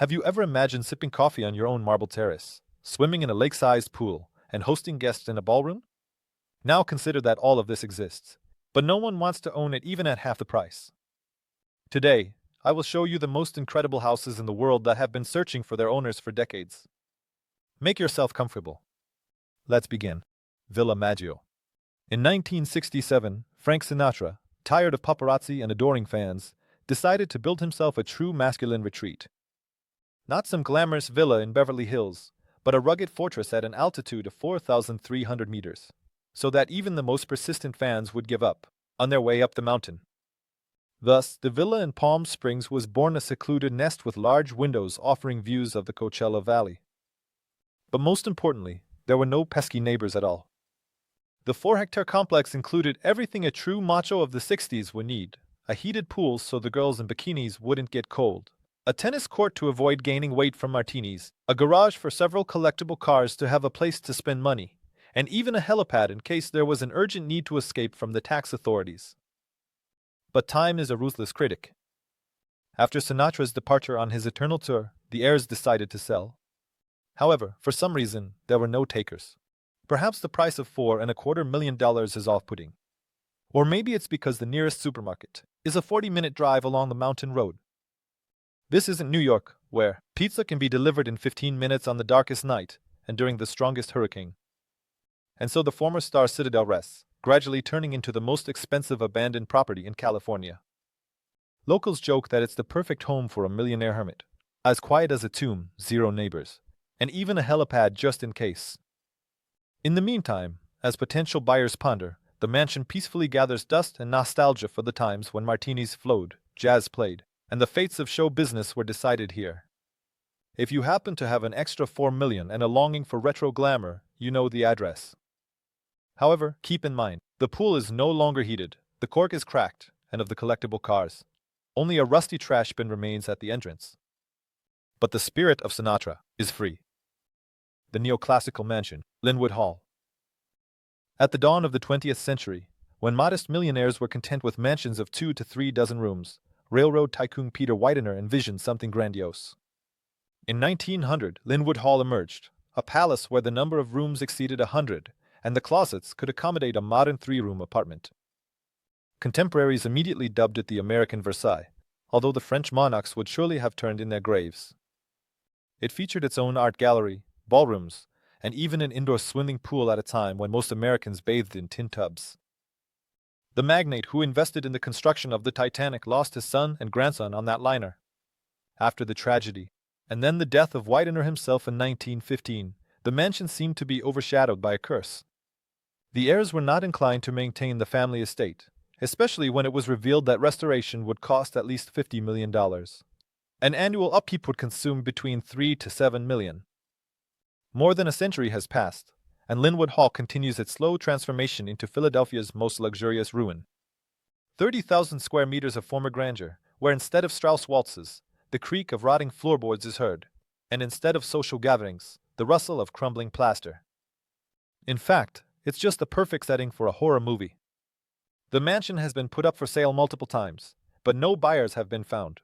Have you ever imagined sipping coffee on your own marble terrace, swimming in a lake-sized pool, and hosting guests in a ballroom? Now consider that all of this exists, but no one wants to own it even at half the price. Today, I will show you the most incredible houses in the world that have been searching for their owners for decades. Make yourself comfortable. Let's begin. Villa Maggio. In 1967, Frank Sinatra, tired of paparazzi and adoring fans, decided to build himself a true masculine retreat. Not some glamorous villa in Beverly Hills, but a rugged fortress at an altitude of 4,300 meters, so that even the most persistent fans would give up on their way up the mountain. Thus, the villa in Palm Springs was born a secluded nest with large windows offering views of the Coachella Valley. But most importantly, there were no pesky neighbors at all. The 4-hectare complex included everything a true macho of the 60s would need: a heated pool so the girls in bikinis wouldn't get cold, a tennis court to avoid gaining weight from martinis, a garage for several collectible cars to have a place to spend money, and even a helipad in case there was an urgent need to escape from the tax authorities. But time is a ruthless critic. After Sinatra's departure on his eternal tour, the heirs decided to sell. However, for some reason, there were no takers. Perhaps the price of $4.25 million is off-putting. Or maybe it's because the nearest supermarket is a 40-minute drive along the mountain road. This isn't New York, where pizza can be delivered in 15 minutes on the darkest night and during the strongest hurricane. And so the former Star Citadel rests, gradually turning into the most expensive abandoned property in California. Locals joke that it's the perfect home for a millionaire hermit. As quiet as a tomb, 0 neighbors, and even a helipad just in case. In the meantime, as potential buyers ponder, the mansion peacefully gathers dust and nostalgia for the times when martinis flowed, jazz played, and the fates of show business were decided here. If you happen to have an extra $4 million and a longing for retro glamour, you know the address. However, keep in mind, the pool is no longer heated, the cork is cracked, and of the collectible cars, only a rusty trash bin remains at the entrance. But the spirit of Sinatra is free. The neoclassical mansion, Linwood Hall. At the dawn of the 20th century, when modest millionaires were content with mansions of 2 to 3 dozen rooms, railroad tycoon Peter Widener envisioned something grandiose. In 1900, Linwood Hall emerged, a palace where the number of rooms exceeded 100, and the closets could accommodate a modern 3-room apartment. Contemporaries immediately dubbed it the American Versailles, although the French monarchs would surely have turned in their graves. It featured its own art gallery, ballrooms, and even an indoor swimming pool at a time when most Americans bathed in tin tubs. The magnate who invested in the construction of the Titanic lost his son and grandson on that liner. After the tragedy, and then the death of Widener himself in 1915, the mansion seemed to be overshadowed by a curse. The heirs were not inclined to maintain the family estate, especially when it was revealed that restoration would cost at least $50 million. An annual upkeep would consume between $3 to $7 million. More than a century has passed, and Linwood Hall continues its slow transformation into Philadelphia's most luxurious ruin. 30,000 square meters of former grandeur, where instead of Strauss waltzes, the creak of rotting floorboards is heard, and instead of social gatherings, the rustle of crumbling plaster. In fact, it's just the perfect setting for a horror movie. The mansion has been put up for sale multiple times, but no buyers have been found.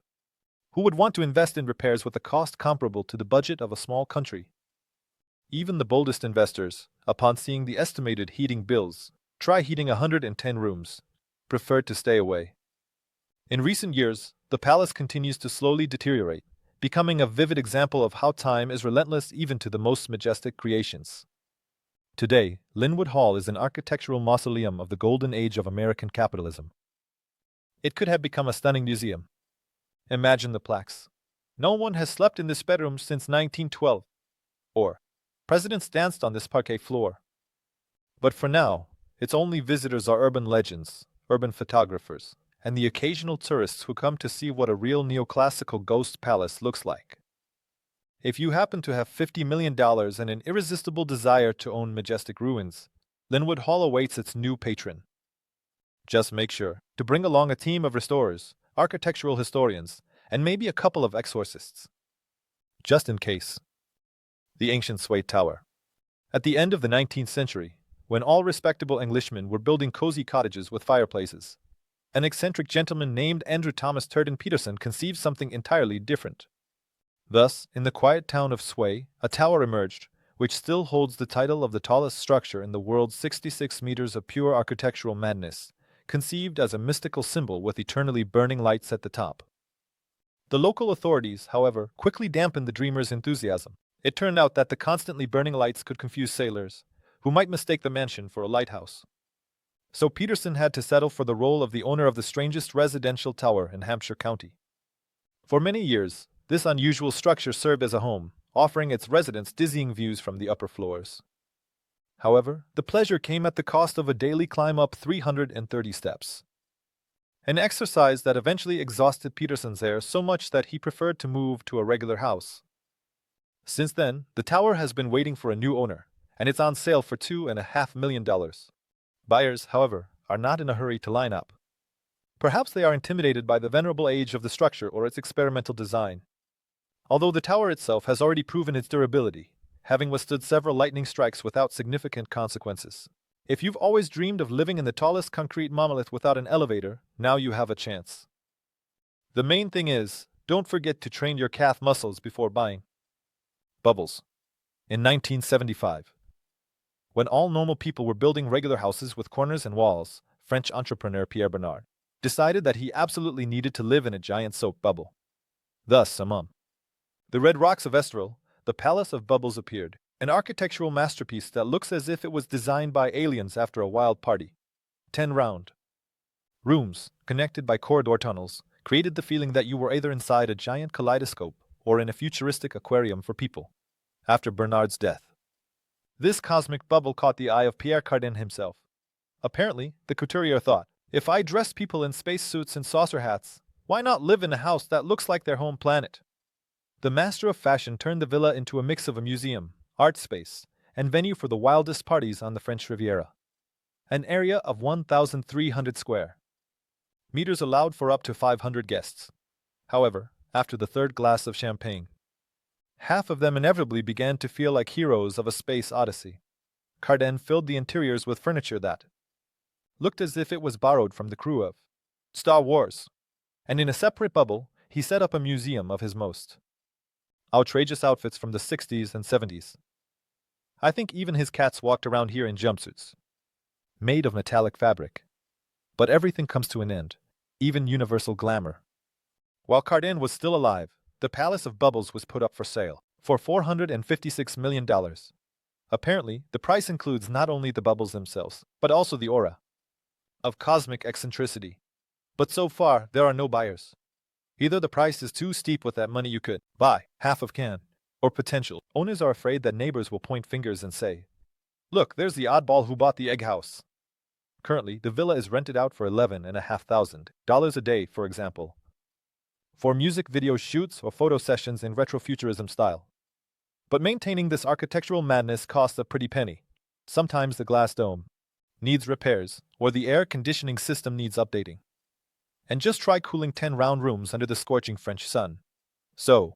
Who would want to invest in repairs with a cost comparable to the budget of a small country? Even the boldest investors, upon seeing the estimated heating bills, try heating 110 rooms, preferred to stay away. In recent years, the palace continues to slowly deteriorate, becoming a vivid example of how time is relentless even to the most majestic creations. Today, Linwood Hall is an architectural mausoleum of the golden age of American capitalism. It could have become a stunning museum. Imagine the plaques. No one has slept in this bedroom since 1912. Or, presidents danced on this parquet floor. But for now, its only visitors are urban legends, urban photographers, and the occasional tourists who come to see what a real neoclassical ghost palace looks like. If you happen to have $50 million and an irresistible desire to own majestic ruins, Linwood Hall awaits its new patron. Just make sure to bring along a team of restorers, architectural historians, and maybe a couple of exorcists. Just in case. The ancient Swate Tower. At the end of the 19th century, when all respectable Englishmen were building cozy cottages with fireplaces, an eccentric gentleman named Andrew Thomas Turton Peterson conceived something entirely different. Thus, in the quiet town of Sway, a tower emerged, which still holds the title of the tallest structure in the world, 66 meters of pure architectural madness, conceived as a mystical symbol with eternally burning lights at the top. The local authorities, however, quickly dampened the dreamers' enthusiasm. It turned out that the constantly burning lights could confuse sailors, who might mistake the mansion for a lighthouse. So Peterson had to settle for the role of the owner of the strangest residential tower in Hampshire County. For many years, this unusual structure served as a home, offering its residents dizzying views from the upper floors. However, the pleasure came at the cost of a daily climb up 330 steps. An exercise that eventually exhausted Peterson's hair so much that he preferred to move to a regular house. Since then, the tower has been waiting for a new owner, and it's on sale for $2.5 million. Buyers, however, are not in a hurry to line up. Perhaps they are intimidated by the venerable age of the structure or its experimental design. Although the tower itself has already proven its durability, having withstood several lightning strikes without significant consequences. If you've always dreamed of living in the tallest concrete monolith without an elevator, now you have a chance. The main thing is, don't forget to train your calf muscles before buying. Bubbles. In 1975. When all normal people were building regular houses with corners and walls, French entrepreneur Pierre Bernard decided that he absolutely needed to live in a giant soap bubble. Thus, among the red rocks of Estoril, the Palace of Bubbles appeared, an architectural masterpiece that looks as if it was designed by aliens after a wild party. 10 round rooms, connected by corridor tunnels, created the feeling that you were either inside a giant kaleidoscope or in a futuristic aquarium for people. After Bernard's death, this cosmic bubble caught the eye of Pierre Cardin himself. Apparently, the couturier thought, if I dress people in spacesuits and saucer hats, why not live in a house that looks like their home planet? The master of fashion turned the villa into a mix of a museum, art space, and venue for the wildest parties on the French Riviera. An area of 1,300 square meters allowed for up to 500 guests. However, after the third glass of champagne, half of them inevitably began to feel like heroes of a space odyssey. Cardin filled the interiors with furniture that looked as if it was borrowed from the crew of Star Wars. And in a separate bubble, he set up a museum of his most outrageous outfits from the 60s and 70s. I think even his cats walked around here in jumpsuits, made of metallic fabric. But everything comes to an end, even universal glamour. While Cardin was still alive, the Palace of Bubbles was put up for sale for $456 million. Apparently, the price includes not only the bubbles themselves, but also the aura of cosmic eccentricity. But so far, there are no buyers. Either the price is too steep with that money you could buy half of can, or potential owners are afraid that neighbors will point fingers and say, look, there's the oddball who bought the egg house. Currently, the villa is rented out for $11,500 a day, for example, for music video shoots or photo sessions in retrofuturism style. But maintaining this architectural madness costs a pretty penny. Sometimes the glass dome needs repairs, or the air conditioning system needs updating. And just try cooling 10 round rooms under the scorching French sun. So,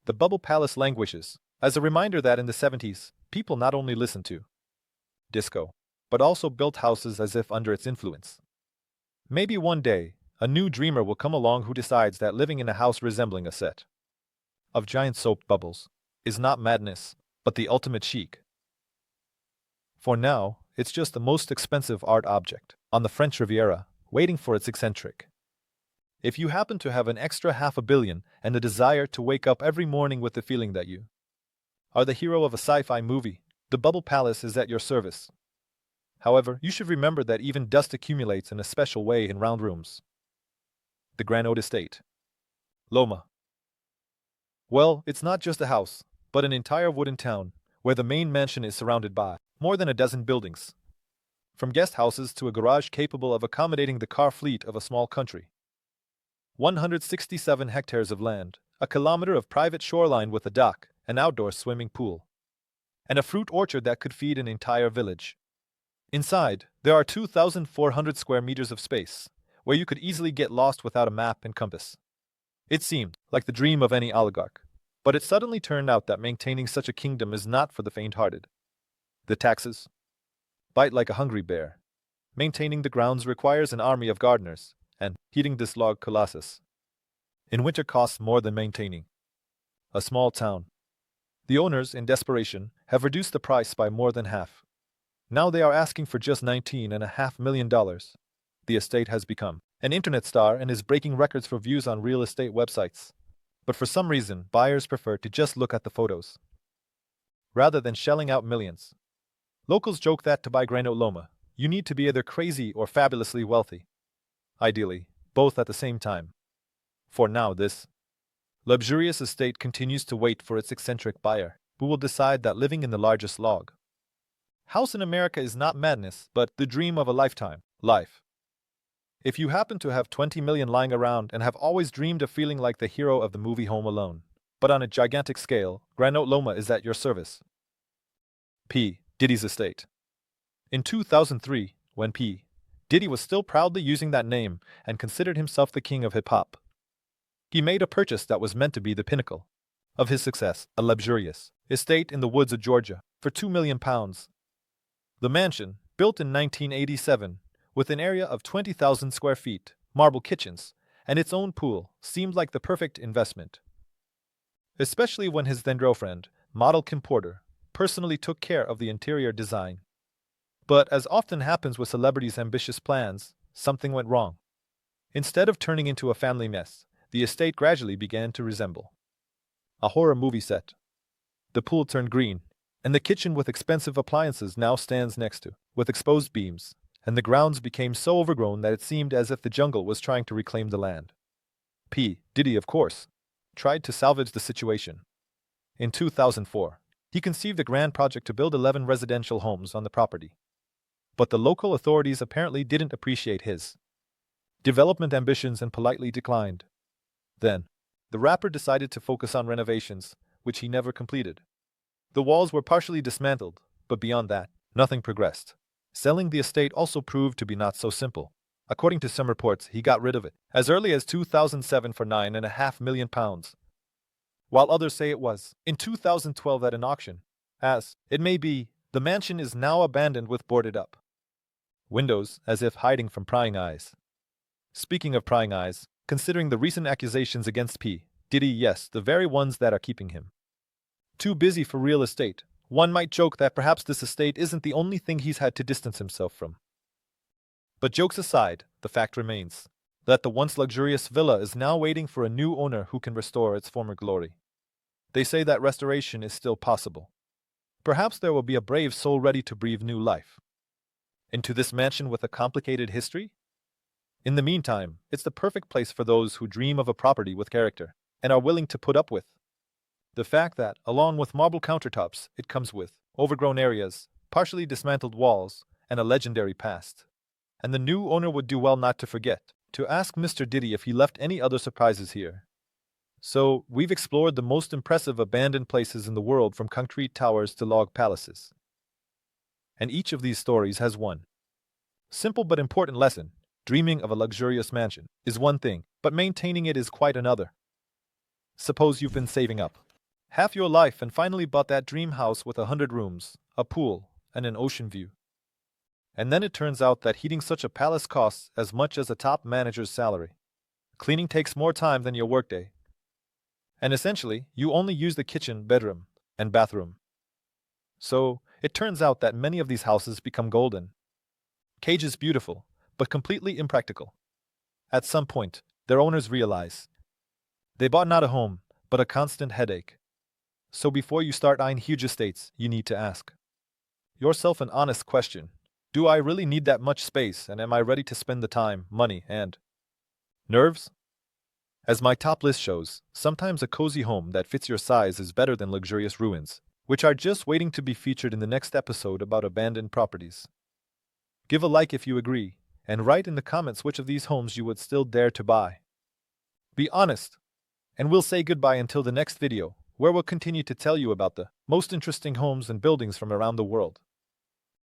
the Bubble Palace languishes, as a reminder that in the 70s, people not only listened to disco, but also built houses as if under its influence. Maybe one day, a new dreamer will come along who decides that living in a house resembling a set of giant soap bubbles is not madness, but the ultimate chic. For now, it's just the most expensive art object on the French Riviera, waiting for its eccentric. If you happen to have an extra $500 million and a desire to wake up every morning with the feeling that you are the hero of a sci-fi movie, the Bubble Palace is at your service. However, you should remember that even dust accumulates in a special way in round rooms. The Grand Haute Estate. Loma. Well, it's not just a house, but an entire wooden town, where the main mansion is surrounded by more than a dozen buildings. From guest houses to a garage capable of accommodating the car fleet of a small country. 167 hectares of land, a kilometer of private shoreline with a dock, an outdoor swimming pool, and a fruit orchard that could feed an entire village. Inside, there are 2,400 square meters of space, where you could easily get lost without a map and compass. It seemed like the dream of any oligarch, but it suddenly turned out that maintaining such a kingdom is not for the faint-hearted. The taxes bite like a hungry bear. Maintaining the grounds requires an army of gardeners, and heating this log colossus in winter costs more than maintaining a small town. The owners, in desperation, have reduced the price by more than half. Now they are asking for just $19.5 million. The estate has become an internet star and is breaking records for views on real estate websites. But for some reason, buyers prefer to just look at the photos, rather than shelling out millions. Locals joke that to buy Granite Loma, you need to be either crazy or fabulously wealthy. Ideally, both at the same time. For now, this luxurious estate continues to wait for its eccentric buyer, who will decide that living in the largest log house in America is not madness, but the dream of a lifetime. Life. If you happen to have 20 million lying around and have always dreamed of feeling like the hero of the movie Home Alone, but on a gigantic scale, Granite Loma is at your service. P. Diddy's estate. In 2003, when P. Diddy was still proudly using that name and considered himself the king of hip-hop, he made a purchase that was meant to be the pinnacle of his success, a luxurious estate in the woods of Georgia, for £2 million. The mansion, built in 1987, with an area of 20,000 square feet, marble kitchens, and its own pool, seemed like the perfect investment. Especially when his then-girlfriend, model Kim Porter, personally took care of the interior design. But as often happens with celebrities' ambitious plans, something went wrong. Instead of turning into a family mess, the estate gradually began to resemble a horror movie set. The pool turned green, and the kitchen with expensive appliances now stands next to, with exposed beams, and the grounds became so overgrown that it seemed as if the jungle was trying to reclaim the land. P. Diddy, of course, tried to salvage the situation. In 2004, he conceived a grand project to build 11 residential homes on the property. But the local authorities apparently didn't appreciate his development ambitions and politely declined. Then, the rapper decided to focus on renovations, which he never completed. The walls were partially dismantled, but beyond that, nothing progressed. Selling the estate also proved to be not so simple. According to some reports, he got rid of it as early as 2007 for £9.5 million, while others say it was in 2012 at an auction. As it may be, the mansion is now abandoned with boarded up windows, as if hiding from prying eyes. Speaking of prying eyes, considering the recent accusations against P. Diddy, yes, the very ones that are keeping him too busy for real estate, one might joke that perhaps this estate isn't the only thing he's had to distance himself from. But jokes aside, the fact remains that the once luxurious villa is now waiting for a new owner who can restore its former glory. They say that restoration is still possible. Perhaps there will be a brave soul ready to breathe new life into this mansion with a complicated history. In the meantime, it's the perfect place for those who dream of a property with character and are willing to put up with the fact that, along with marble countertops, it comes with overgrown areas, partially dismantled walls, and a legendary past. And the new owner would do well not to forget to ask Mr. Diddy if he left any other surprises here. So, we've explored the most impressive abandoned places in the world, from concrete towers to log palaces. And each of these stories has one simple but important lesson. Dreaming of a luxurious mansion is one thing, but maintaining it is quite another. Suppose you've been saving up half your life and finally bought that dream house with 100 rooms, a pool, and an ocean view. And then it turns out that heating such a palace costs as much as a top manager's salary. Cleaning takes more time than your workday. And essentially, you only use the kitchen, bedroom, and bathroom. So, it turns out that many of these houses become golden cages, beautiful, but completely impractical. At some point, their owners realize they bought not a home, but a constant headache. So before you start eyeing huge estates, you need to ask yourself an honest question. Do I really need that much space, and am I ready to spend the time, money, and nerves? As my top list shows, sometimes a cozy home that fits your size is better than luxurious ruins, which are just waiting to be featured in the next episode about abandoned properties. Give a like if you agree, and write in the comments which of these homes you would still dare to buy. Be honest, and we'll say goodbye until the next video, where we'll continue to tell you about the most interesting homes and buildings from around the world.